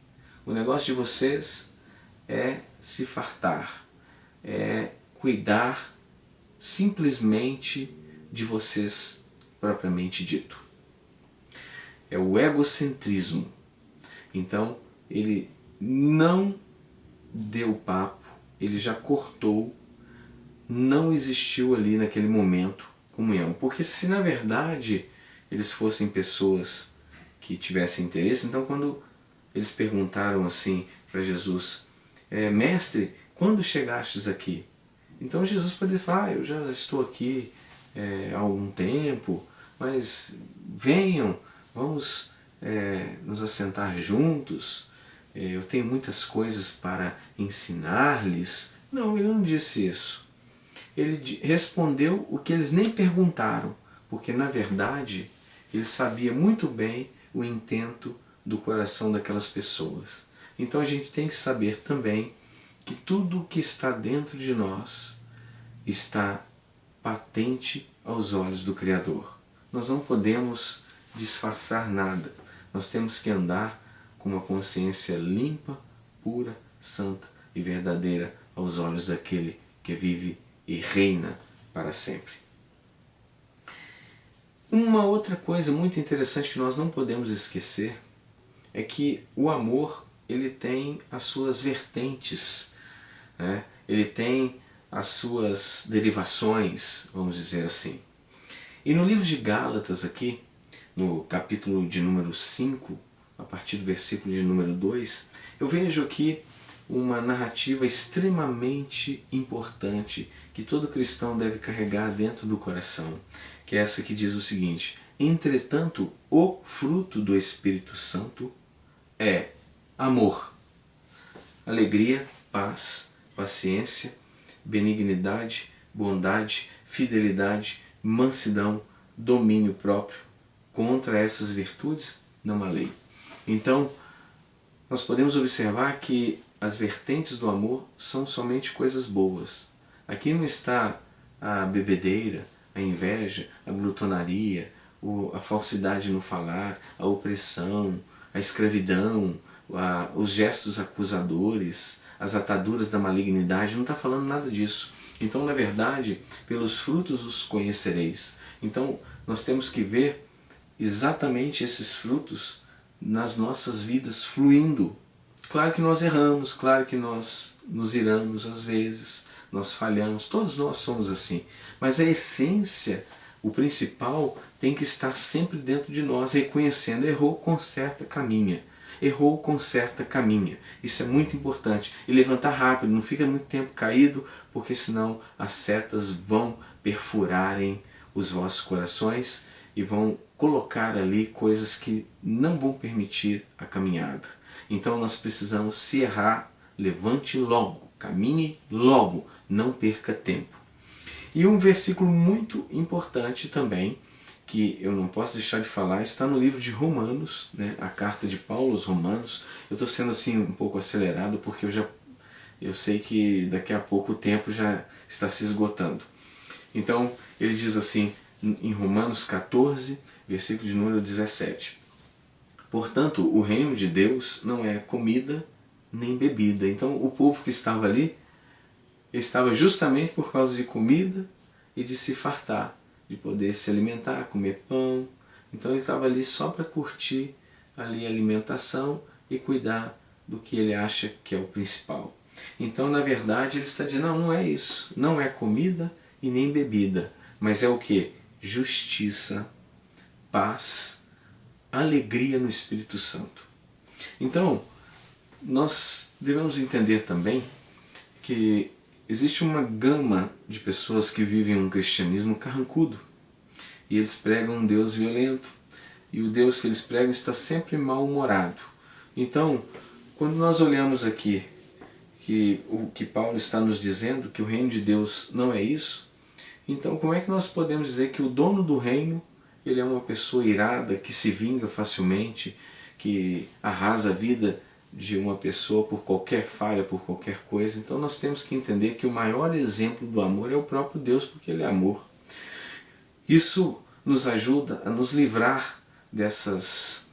O negócio de vocês é se fartar, é cuidar simplesmente de vocês propriamente dito. É o egocentrismo. Então ele não deu papo, ele já cortou, não existiu ali naquele momento comunhão. Porque se na verdade eles fossem pessoas que tivessem interesse, então quando eles perguntaram assim para Jesus, mestre, quando chegastes aqui? Então Jesus poderia falar, eu já estou aqui há algum tempo, mas venham, vamos nos assentar juntos, eu tenho muitas coisas para ensinar-lhes. Não, ele não disse isso. Ele respondeu o que eles nem perguntaram, porque na verdade ele sabia muito bem o intento do coração daquelas pessoas. Então a gente tem que saber também que tudo o que está dentro de nós está patente aos olhos do Criador. Nós não podemos disfarçar nada. Nós temos que andar com uma consciência limpa, pura, santa e verdadeira aos olhos daquele que vive e reina para sempre. Uma outra coisa muito interessante que nós não podemos esquecer é que o amor ele tem as suas vertentes, né? Ele tem as suas derivações, vamos dizer assim. E no livro de Gálatas aqui, no capítulo de número 5, a partir do versículo de número 2, eu vejo aqui uma narrativa extremamente importante que todo cristão deve carregar dentro do coração, que é essa que diz o seguinte: entretanto, o fruto do Espírito Santo é amor, alegria, paz, paciência, benignidade, bondade, fidelidade, mansidão, domínio próprio. Contra essas virtudes não há lei. Então, nós podemos observar que as vertentes do amor são somente coisas boas. Aqui não está a bebedeira, a inveja, a glutonaria, a falsidade no falar, a opressão, a escravidão, os gestos acusadores, as ataduras da malignidade. Não está falando nada disso. Então, na verdade, pelos frutos os conhecereis. Então, nós temos que ver exatamente esses frutos nas nossas vidas fluindo. Claro que nós erramos, claro que nós nos iramos às vezes, nós falhamos, todos nós somos assim. Mas a essência, o principal, tem que estar sempre dentro de nós, reconhecendo: errou, conserta, caminha. Errou, conserta, caminha. Isso é muito importante. E levantar rápido, não fica muito tempo caído, porque senão as setas vão perfurarem os vossos corações e vão colocar ali coisas que não vão permitir a caminhada. Então nós precisamos, se errar, levante logo, caminhe logo, não perca tempo. E um versículo muito importante também, que eu não posso deixar de falar, está no livro de Romanos, né, a carta de Paulo aos Romanos. Eu estou sendo assim um pouco acelerado porque eu sei que daqui a pouco o tempo já está se esgotando. Então ele diz assim em Romanos 14, versículo de número 17: portanto, o reino de Deus não é comida nem bebida. Então o povo que estava ali estava justamente por causa de comida e de se fartar, de poder se alimentar, comer pão. Então ele estava ali só para curtir ali a alimentação e cuidar do que ele acha que é o principal. Então, na verdade, ele está dizendo: não, não é isso. Não é comida e nem bebida. Mas é o que? Justiça, paz, alegria no Espírito Santo. Então, nós devemos entender também que existe uma gama de pessoas que vivem um cristianismo carrancudo. E eles pregam um Deus violento. E o Deus que eles pregam está sempre mal-humorado. Então, quando nós olhamos aqui que o que Paulo está nos dizendo, que o reino de Deus não é isso, então como é que nós podemos dizer que o dono do reino ele é uma pessoa irada, que se vinga facilmente, que arrasa a vida de uma pessoa por qualquer falha, por qualquer coisa. Então nós temos que entender que o maior exemplo do amor é o próprio Deus, porque Ele é amor. Isso nos ajuda a nos livrar dessas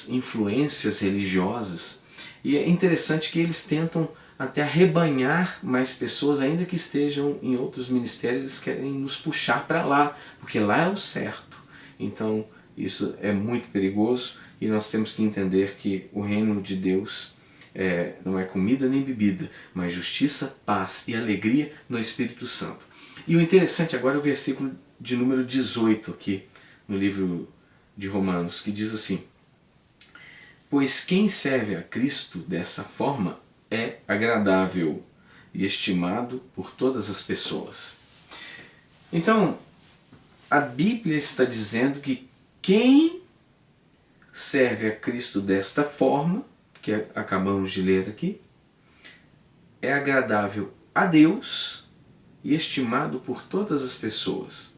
influências religiosas. E é interessante que eles tentam até arrebanhar mais pessoas, ainda que estejam em outros ministérios, eles querem nos puxar para lá, porque lá é o certo. Então isso é muito perigoso e nós temos que entender que o reino de Deus não é comida nem bebida, mas justiça, paz e alegria no Espírito Santo. E o interessante agora é o versículo de número 18 aqui no livro de Romanos, que diz assim: pois quem serve a Cristo dessa forma é agradável e estimado por todas as pessoas. Então, a Bíblia está dizendo que quem serve a Cristo desta forma, que acabamos de ler aqui, é agradável a Deus e estimado por todas as pessoas.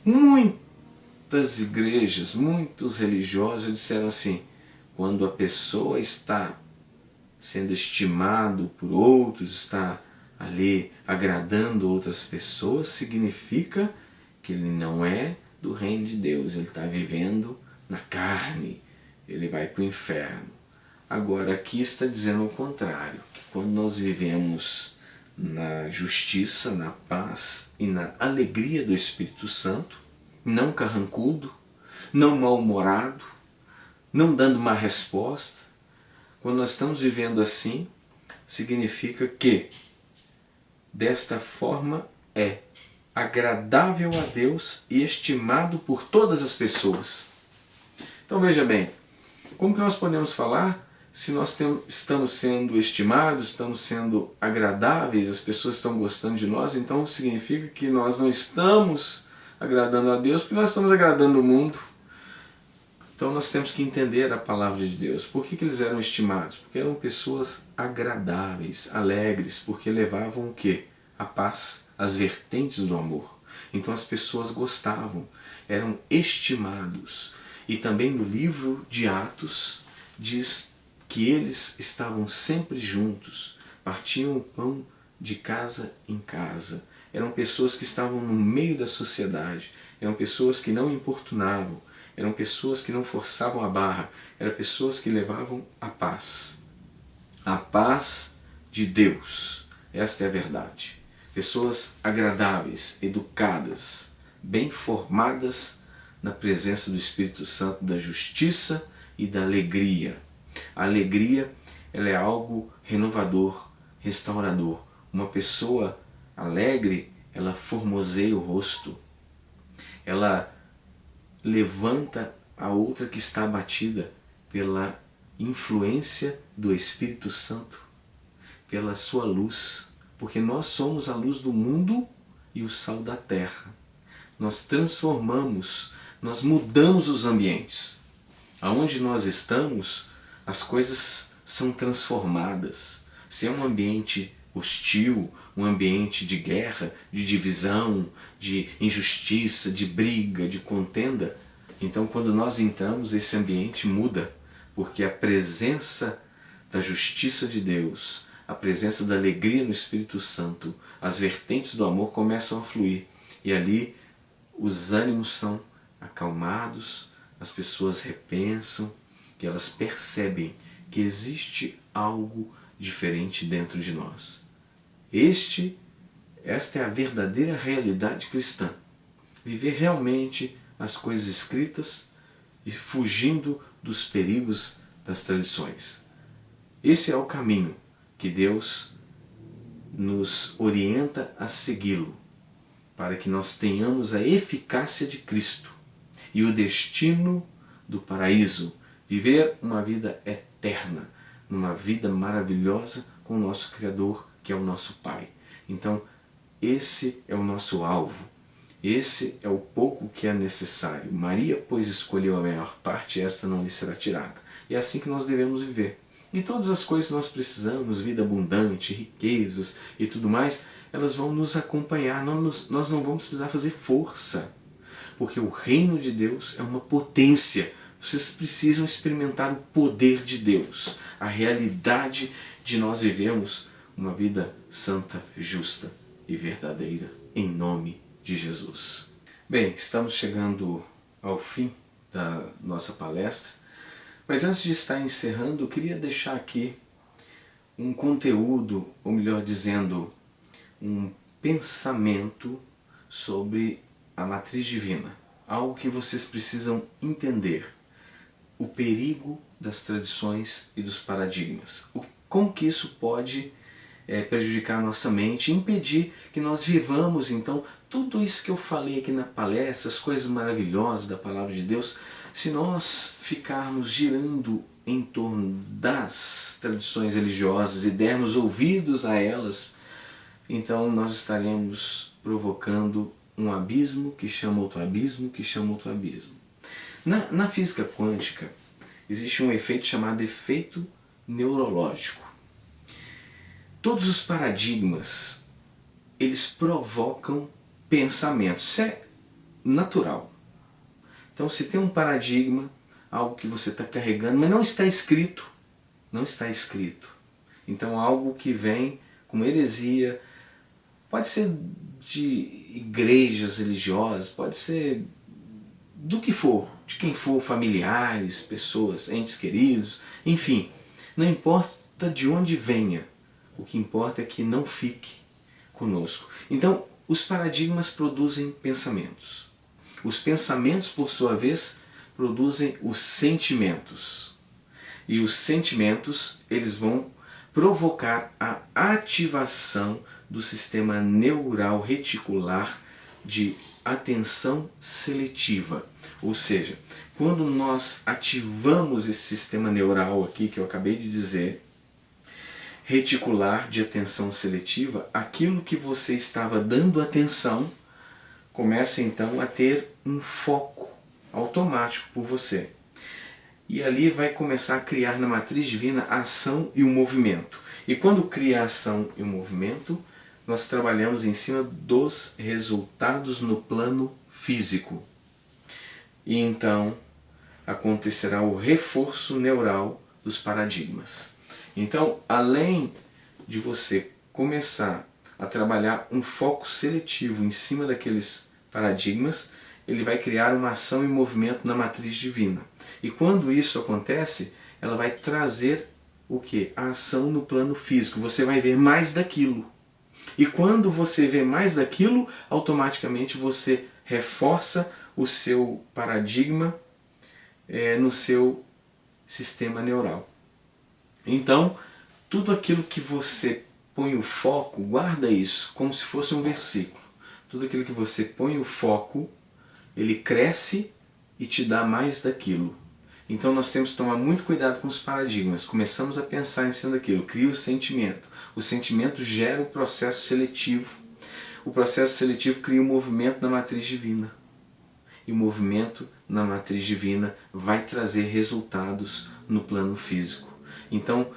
Muitas igrejas, muitos religiosos disseram assim: quando a pessoa está sendo estimado por outros, está ali agradando outras pessoas, significa que ele não é do reino de Deus, ele está vivendo na carne, ele vai para o inferno. Agora aqui está dizendo o contrário, que quando nós vivemos na justiça, na paz e na alegria do Espírito Santo, não carrancudo, não mal-humorado, não dando uma resposta, quando nós estamos vivendo assim, significa que desta forma é agradável a Deus e estimado por todas as pessoas. Então veja bem, como que nós podemos falar se nós estamos sendo estimados, estamos sendo agradáveis, as pessoas estão gostando de nós, então significa que nós não estamos agradando a Deus, porque nós estamos agradando o mundo. Então nós temos que entender a palavra de Deus. Por que eles eram estimados? Porque eram pessoas agradáveis, alegres, porque levavam o quê? A paz, as vertentes do amor. Então as pessoas gostavam, eram estimados. E também no livro de Atos diz que eles estavam sempre juntos, partiam o pão de casa em casa. Eram pessoas que estavam no meio da sociedade, eram pessoas que não importunavam, eram pessoas que não forçavam a barra, eram pessoas que levavam a paz. A paz de Deus, esta é a verdade. Pessoas agradáveis, educadas, bem formadas na presença do Espírito Santo, da justiça e da alegria. A alegria, ela é algo renovador, restaurador. Uma pessoa alegre, ela formoseia o rosto. Ela levanta a outra que está abatida pela influência do Espírito Santo, pela sua luz, porque nós somos a luz do mundo e o sal da terra. Nós transformamos, nós mudamos os ambientes. Aonde nós estamos, as coisas são transformadas. Se é um ambiente hostil, um ambiente de guerra, de divisão, de injustiça, de briga, de contenda, então quando nós entramos, esse ambiente muda, porque a presença da justiça de Deus, a presença da alegria no Espírito Santo, as vertentes do amor começam a fluir, e ali os ânimos são acalmados, as pessoas repensam, que elas percebem que existe algo diferente dentro de nós. Esta é a verdadeira realidade cristã. Viver realmente as coisas escritas e fugindo dos perigos das tradições. Esse é o caminho que Deus nos orienta a segui-lo, para que nós tenhamos a eficácia de Cristo e o destino do paraíso, viver uma vida eterna, numa vida maravilhosa com o nosso Criador, que é o nosso Pai. Então, esse é o nosso alvo, esse é o pouco que é necessário. Maria, pois, escolheu a melhor parte, esta não lhe será tirada. E é assim que nós devemos viver. E todas as coisas que nós precisamos, vida abundante, riquezas e tudo mais, elas vão nos acompanhar, nós não vamos precisar fazer força. porque o reino de Deus é uma potência. Vocês precisam experimentar o poder de Deus, a realidade de nós vivemos uma vida santa, justa e verdadeira, em nome de Jesus. Bem, estamos chegando ao fim da nossa palestra, mas antes de estar encerrando, eu queria deixar aqui um conteúdo, ou melhor dizendo, um pensamento sobre a matriz divina. Algo que vocês precisam entender. O perigo das tradições e dos paradigmas. Como que isso pode prejudicar a nossa mente, impedir que nós vivamos, então, tudo isso que eu falei aqui na palestra, as coisas maravilhosas da Palavra de Deus, se nós ficarmos girando em torno das tradições religiosas e dermos ouvidos a elas, então nós estaremos provocando um abismo que chama outro abismo, que chama outro abismo. Na física quântica existe um efeito chamado efeito neurológico. Todos os paradigmas, eles provocam pensamentos. Isso é natural. Então se tem um paradigma, algo que você está carregando, mas não está escrito, não está escrito. Então algo que vem como heresia, pode ser de igrejas religiosas, pode ser do que for, de quem for, familiares, pessoas, entes queridos, enfim, não importa de onde venha, o que importa é que não fique conosco. Então, os paradigmas produzem pensamentos. Os pensamentos, por sua vez, produzem os sentimentos. E os sentimentos, eles vão provocar a ativação do sistema neural reticular de atenção seletiva. Ou seja, quando nós ativamos esse sistema neural aqui que eu acabei de dizer, reticular de atenção seletiva, aquilo que você estava dando atenção começa então a ter um foco automático por você. E ali vai começar a criar na matriz divina a ação e o movimento. E quando cria a ação e o movimento, nós trabalhamos em cima dos resultados no plano físico. E então acontecerá o reforço neural dos paradigmas. Então, além de você começar a trabalhar um foco seletivo em cima daqueles paradigmas, ele vai criar uma ação e movimento na matriz divina. E quando isso acontece, ela vai trazer o quê? A ação no plano físico. Você vai ver mais daquilo. E quando você vê mais daquilo, automaticamente você reforça o seu paradigma no seu sistema neural. Então, tudo aquilo que você põe o foco, guarda isso como se fosse um versículo. Tudo aquilo que você põe o foco, ele cresce e te dá mais daquilo. Então nós temos que tomar muito cuidado com os paradigmas. Começamos a pensar em cima daquilo, cria o sentimento. O sentimento gera o processo seletivo. O processo seletivo cria um movimento na matriz divina. E o movimento na matriz divina vai trazer resultados no plano físico. Então,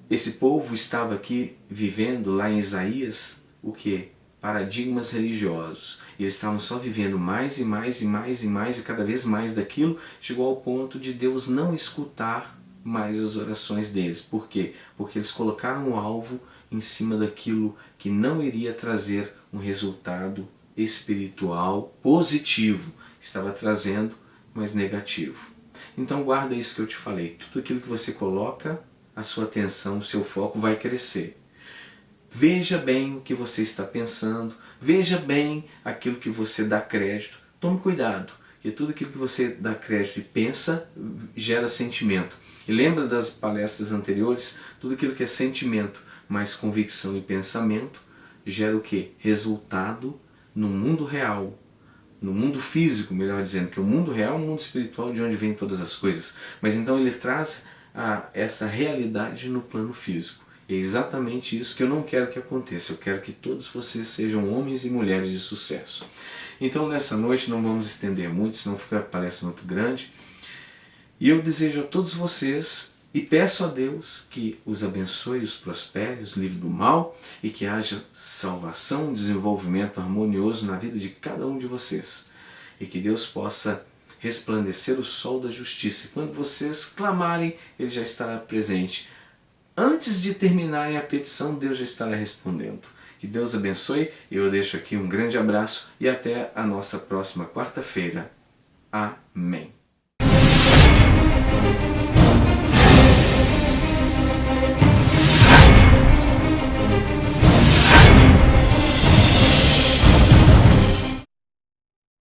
esse povo estava aqui vivendo lá em Isaías, o que? Paradigmas religiosos. E eles estavam só vivendo mais e mais e mais e mais e cada vez mais daquilo, chegou ao ponto de Deus não escutar mais as orações deles. Por quê? Porque eles colocaram o alvo em cima daquilo que não iria trazer um resultado espiritual positivo. Estava trazendo, mas negativo. Então guarda isso que eu te falei. Tudo aquilo que você coloca a sua atenção, o seu foco vai crescer. Veja bem o que você está pensando, veja bem aquilo que você dá crédito. Tome cuidado, porque tudo aquilo que você dá crédito e pensa gera sentimento. E lembra das palestras anteriores? Tudo aquilo que é sentimento mais convicção e pensamento gera o quê? Resultado no mundo real. No mundo físico, melhor dizendo, que o mundo real é o mundo espiritual de onde vêm todas as coisas. Mas então ele traz essa realidade no plano físico. É exatamente isso que eu não quero que aconteça. Eu quero que todos vocês sejam homens e mulheres de sucesso. Então nessa noite não vamos estender muito, senão fica a palestra muito grande. E eu desejo a todos vocês e peço a Deus que os abençoe, os prospere, os livre do mal e que haja salvação, desenvolvimento harmonioso na vida de cada um de vocês. e que Deus possa resplandecer o sol da justiça. E quando vocês clamarem, Ele já estará presente. Antes de terminarem a petição, Deus já estará respondendo. Que Deus abençoe. Eu deixo aqui um grande abraço e até a nossa próxima quarta-feira. Amém.